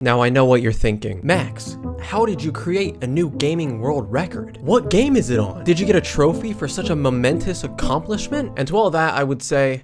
Now I know what you're thinking. Max, how did you create a new gaming world record? What game is it on? Did you get a trophy for such a momentous accomplishment? And to all that, I would say,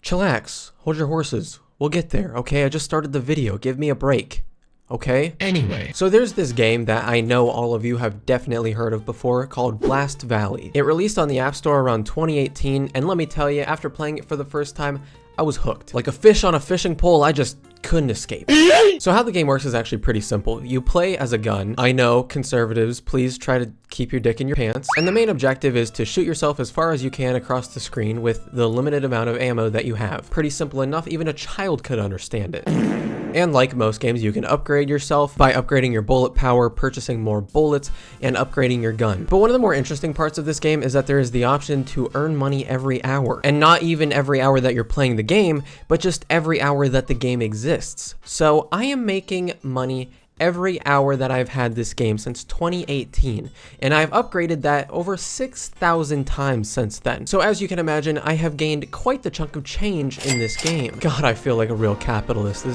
chillax, hold your horses. We'll get there, okay? I just started the video. Give me a break. Okay? Anyway, so there's this game that I know all of you have definitely heard of before called Blast Valley. It released on the App Store around 2018, and let me tell you, after playing it for the first time, I was hooked. Like a fish on a fishing pole, I just couldn't escape. So how the game works is actually pretty simple. You play as a gun. I know, conservatives, please try to keep your dick in your pants. And the main objective is to shoot yourself as far as you can across the screen with the limited amount of ammo that you have. Pretty simple enough, even a child could understand it. And like most games, you can upgrade yourself by upgrading your bullet power, purchasing more bullets, and upgrading your gun. But one of the more interesting parts of this game is that there is the option to earn money every hour. And not even every hour that you're playing the game, but just every hour that the game exists. So I am making money every hour that I've had this game since 2018, and I've upgraded that over 6,000 times since then. So as you can imagine, I have gained quite the chunk of change in this game. God, I feel like a real capitalist.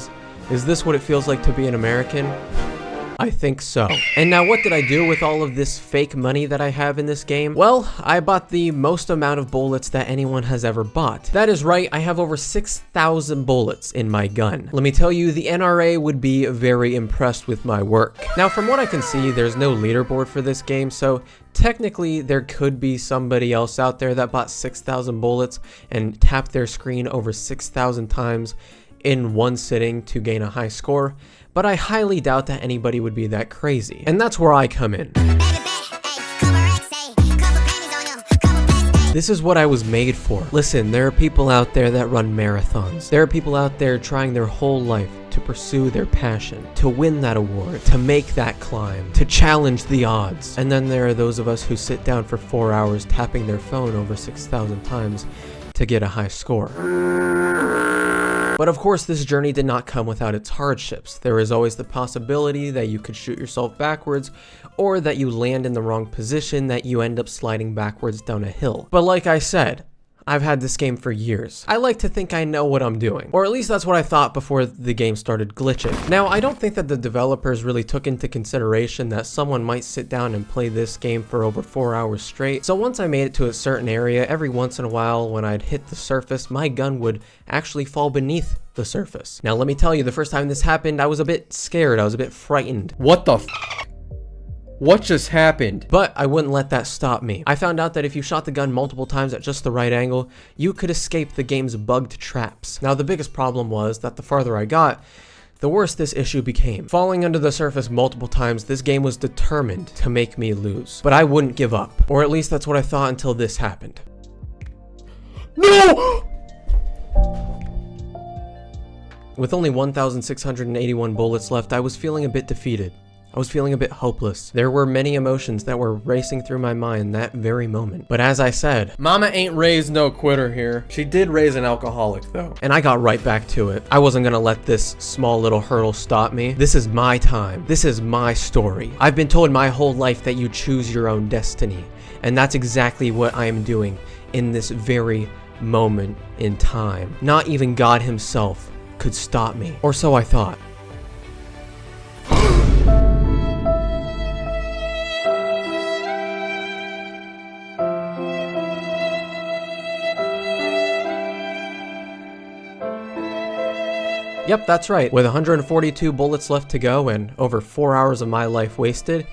Is this what it feels like to be an American? I think so. And now what did I do with all of this fake money that I have in this game? Well, I bought the most amount of bullets that anyone has ever bought. That is right, I have over 6,000 bullets in my gun. Let me tell you, the NRA would be very impressed with my work. Now, from what I can see, there's no leaderboard for this game, so technically there could be somebody else out there that bought 6,000 bullets and tapped their screen over 6,000 times in one sitting to gain a high score, but I highly doubt that anybody would be that crazy. And that's where I come in. This is what I was made for. Listen, there are people out there that run marathons. There are people out there trying their whole life to pursue their passion, to win that award, to make that climb, to challenge the odds. And then there are those of us who sit down for 4 hours tapping their phone over 6,000 times to get a high score. But of course, this journey did not come without its hardships. There is always the possibility that you could shoot yourself backwards, or that you land in the wrong position, that you end up sliding backwards down a hill. But like I said, I've had this game for years. I like to think I know what I'm doing. Or at least that's what I thought before the game started glitching. Now, I don't think that the developers really took into consideration that someone might sit down and play this game for over 4 hours straight. So once I made it to a certain area, every once in a while when I'd hit the surface, my gun would actually fall beneath the surface. Now, let me tell you, the first time this happened, I was a bit scared. I was a bit frightened. What the f***? What just happened? But I wouldn't let that stop me. I found out that if you shot the gun multiple times at just the right angle, you could escape the game's bugged traps. Now, the biggest problem was that the farther I got, the worse this issue became. Falling under the surface multiple times, this game was determined to make me lose. But I wouldn't give up. Or at least that's what I thought until this happened. No! With only 1,681 bullets left, I was feeling a bit defeated. I was feeling a bit hopeless. There were many emotions that were racing through my mind that very moment. But as I said, Mama ain't raised no quitter here. She did raise an alcoholic though. And I got right back to it. I wasn't gonna let this small little hurdle stop me. This is my time. This is my story. I've been told my whole life that you choose your own destiny. And that's exactly what I am doing in this very moment in time. Not even God himself could stop me. Or so I thought. Yep, that's right. With 142 bullets left to go and over 4 hours of my life wasted,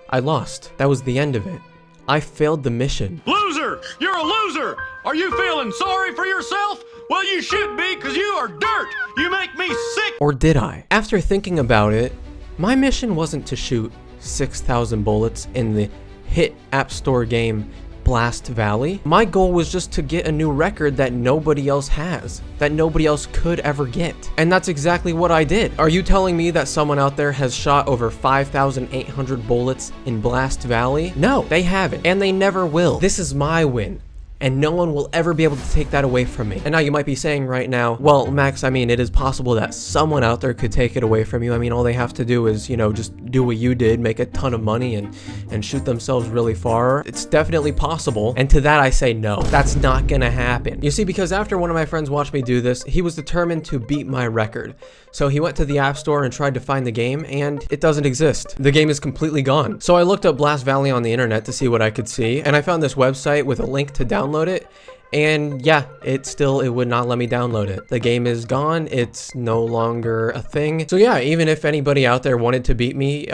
I lost. That was the end of it. I failed the mission. Loser! You're a loser! Are you feeling sorry for yourself? Well, you should be, because you are dirt! You make me sick! Or did I? After thinking about it, my mission wasn't to shoot 6,000 bullets in the hit App Store game Blast Valley. My goal was just to get a new record that nobody else has, that nobody else could ever get. And that's exactly what I did. Are you telling me that someone out there has shot over 5,800 bullets in Blast Valley? No, they haven't, and they never will. This is my win. and no one will ever be able to take that away from me. And now you might be saying right now, well, Max, I mean, it is possible that someone out there could take it away from you. I mean, all they have to do is, you know, just do what you did, make a ton of money and shoot themselves really far. It's definitely possible. And to that I say no, that's not gonna happen. You see, because after one of my friends watched me do this, he was determined to beat my record. So he went to the App Store and tried to find the game, and it doesn't exist. The game is completely gone. So I looked up Blast Valley on the internet to see what I could see, and I found this website with a link to download it. And yeah, it would not let me download it. The game is gone. It's no longer a thing. So yeah, even if anybody out there wanted to beat me,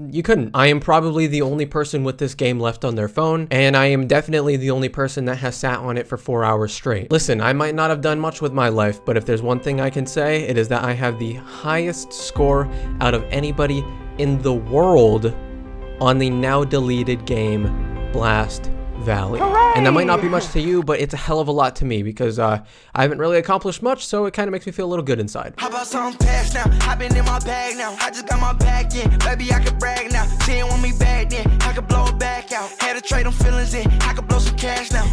you couldn't. I am probably the only person with this game left on their phone, and I am definitely the only person that has sat on it for 4 hours straight. Listen, I might not have done much with my life, but if there's one thing I can say, it is that I have the highest score out of anybody in the world on the now deleted game Blast Valley. Hooray! And that might not be much to you, but it's a hell of a lot to me because I haven't really accomplished much, so it kind of makes me feel a little good inside. How about something past now? I've been in my bag now. I just got my bag in. Baby, I can brag now. Seeing want me back then. I could blow it back out. Had to trade them feelings in. I could blow some cash now.